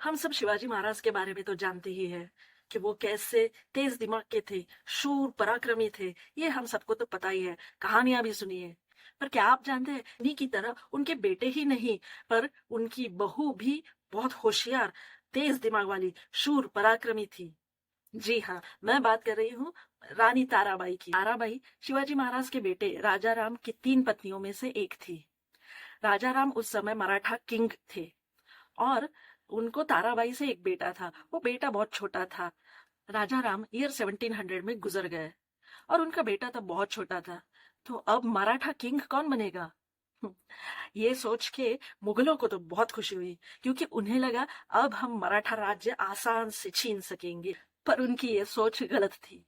हम सब शिवाजी महाराज के बारे में तो जानते ही हैं कि वो कैसे तेज दिमाग के थे, शूर पराक्रमी थे। ये हम सबको तो पता ही है, कहानियां भी सुनी है। पर क्या आप जानते हैं, इन्हीं की तरह उनके बेटे ही नहीं, पर उनकी बहू भी बहुत होशियार, तेज दिमाग वाली, शूर पराक्रमी थी। जी हाँ, मैं बात कर रही हूँ रानी ताराबाई की। ताराबाई शिवाजी महाराज के बेटे राजा राम की 3 पत्नियों में से एक थी। राजा राम उस समय मराठा किंग थे और उनको ताराबाई से एक बेटा था। वो बेटा बहुत छोटा था। राजा राम ईयर 1700 में गुजर गए और उनका बेटा तब बहुत छोटा था। तो अब मराठा किंग कौन बनेगा? ये सोच के मुगलों को तो बहुत खुशी हुई, क्योंकि उन्हें लगा अब हम मराठा राज्य आसान से छीन सकेंगे। पर उनकी ये सोच गलत थी,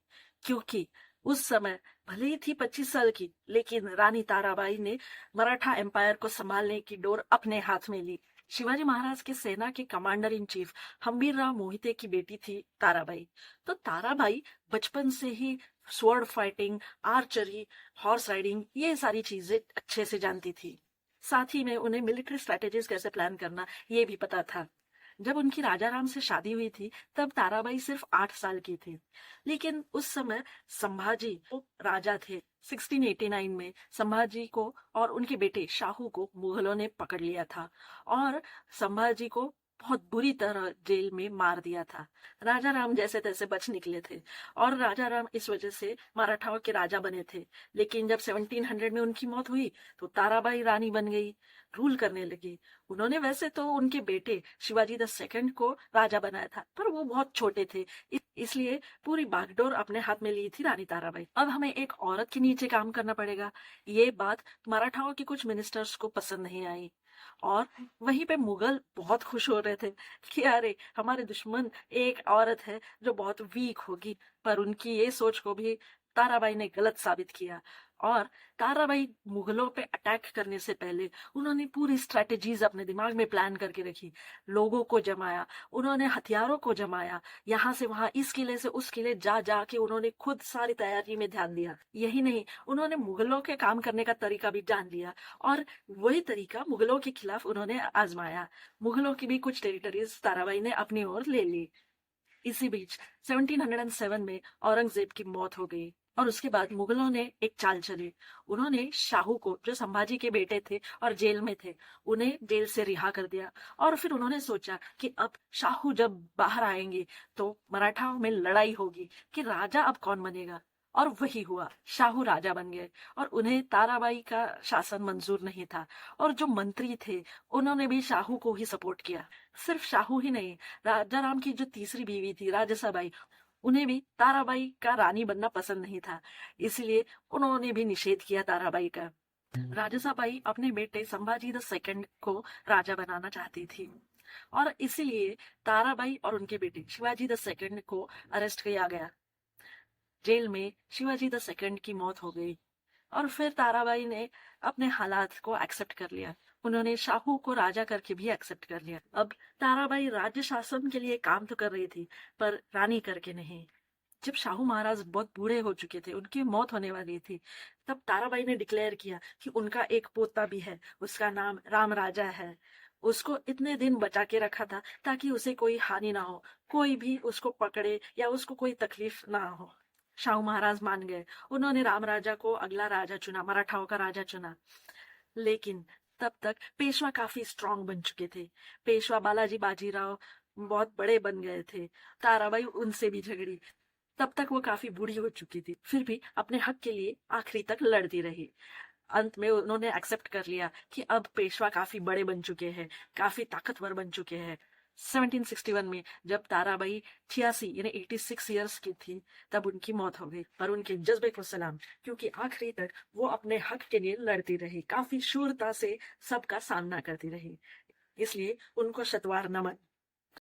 क्योंकि उस समय भले ही थी 25 साल की, लेकिन रानी ताराबाई ने मराठा एम्पायर को संभालने की डोर अपने हाथ में ली। शिवाजी महाराज की सेना के commander in chief Hambirrao Mohite की बेटी थी ताराबाई। तो ताराबाई बचपन से ही sword fighting, archery, horse riding, ये सारी चीजें अच्छे से जानती थी। साथ ही में उन्हें मिलिट्री स्ट्रेटेजीज कैसे प्लान करना ये भी पता था। जब उनकी राजा राम से शादी हुई थी, तब ताराबाई सिर्फ 8 साल की थी। लेकिन उस समय संभाजी वो राजा थे। 1689 में संभाजी को और उनके बेटे शाहू को मुगलों ने पकड़ लिया था और संभाजी को बहुत बुरी तरह जेल में मार दिया था। राजा राम जैसे तैसे बच निकले थे और राजा राम इस वजह से मराठाओं के राजा बने थे। लेकिन जब 1700 में उनकी मौत हुई, तो ताराबाई रानी बन गई, रूल करने लगी। उन्होंने वैसे तो उनके बेटे शिवाजी द सेकंड को राजा बनाया था, पर वो बहुत छोटे थे, इसलिए पूरी बागडोर अपने हाथ में ली थी रानी ताराबाई। अब हमें एक औरत के नीचे काम करना पड़ेगा। ये बात मराठाओं के कुछ मिनिस्टर्स को पसंद नहीं आई और वहीं पे मुगल बहुत खुश हो रहे थे कि अरे, हमारे दुश्मन एक औरत है जो बहुत वीक होगी। पर उनकी ये सोच को भी ताराबाई ने गलत साबित किया और ताराबाई मुगलों पे अटैक करने से पहले उन्होंने पूरी स्ट्रेटेजीज अपने दिमाग में प्लान करके रखी। लोगों को जमाया, उन्होंने हथियारों को जमाया, यहाँ से वहां, इस किले से उस किले जा जा के उन्होंने खुद सारी तैयारी में ध्यान दिया। यही नहीं, उन्होंने मुगलों के काम करने का तरीका भी जान लिया और वही तरीका मुगलों के खिलाफ उन्होंने आजमाया। मुगलों की भी कुछ टेरिटरीज ताराबाई ने अपनी ओर ले ली। इसी बीच 1707 में औरंगजेब की मौत हो गई और उसके बाद मुगलों ने एक चाल चली। उन्होंने शाहू को, जो संभाजी के बेटे थे और जेल में थे, उन्हें जेल से रिहा कर दिया और फिर उन्होंने सोचा कि अब शाहू जब बाहर आएंगे तो मराठाओं में लड़ाई होगी कि राजा अब कौन बनेगा। और वही हुआ, शाहू राजा बन गए और उन्हें ताराबाई का शासन मंजूर नहीं था और जो मंत्री थे उन्होंने भी शाहू को ही सपोर्ट किया। सिर्फ शाहू ही नहीं, राजा राम की जो तीसरी बीवी थी राजसाबाई, उन्हें भी ताराबाई का रानी बनना पसंद नहीं था, इसलिए उन्होंने भी निषेध किया ताराबाई का। राजसाबाई अपने बेटे संभाजी द सेकंड को राजा बनाना चाहती थी और इसीलिए ताराबाई और उनके बेटे शिवाजी द सेकंड को अरेस्ट किया गया। जेल में शिवाजी द सेकंड की मौत हो गई और फिर ताराबाई ने अपने हालात को एक्सेप्ट कर लिया। उन्होंने शाहू को राजा करके भी एक्सेप्ट कर लिया। अब ताराबाई राज्य शासन के लिए काम तो कर रही थी, पर रानी करके नहीं। जब शाहू महाराज बहुत बूढ़े हो चुके थे, उनकी मौत होने वाली थी, तब ताराबाई ने डिक्लेयर किया कि उनका एक पोता भी है, उसका नाम राम राजा है। उसको इतने दिन बचा के रखा था ताकि उसे कोई हानि ना हो, कोई भी उसको पकड़े या उसको कोई तकलीफ ना हो। शाहू महाराज मान गए। उन्होंने राम राजा को अगला राजा चुना, मराठाओं का राजा चुना। लेकिन तब तक पेशवा काफी स्ट्रांग बन चुके थे। पेशवा बालाजी बाजीराव बहुत बड़े बन गए थे। ताराबाई उनसे भी झगड़ी। तब तक वो काफी बूढ़ी हो चुकी थी, फिर भी अपने हक के लिए आखिरी तक लड़ती रही। अंत में उन्होंने एक्सेप्ट कर लिया कि अब पेशवा काफी बड़े बन चुके हैं, काफी ताकतवर बन चुके हैं। 1761 में जब ताराबाई 86 यानी 86 ईयर्स की थी, तब उनकी मौत हो गई। पर उनके जज्बे को सलाम, क्योंकि आखिरी तक वो अपने हक के लिए लड़ती रही, काफी शूरता से सबका सामना करती रही, इसलिए उनको शतवार नमन।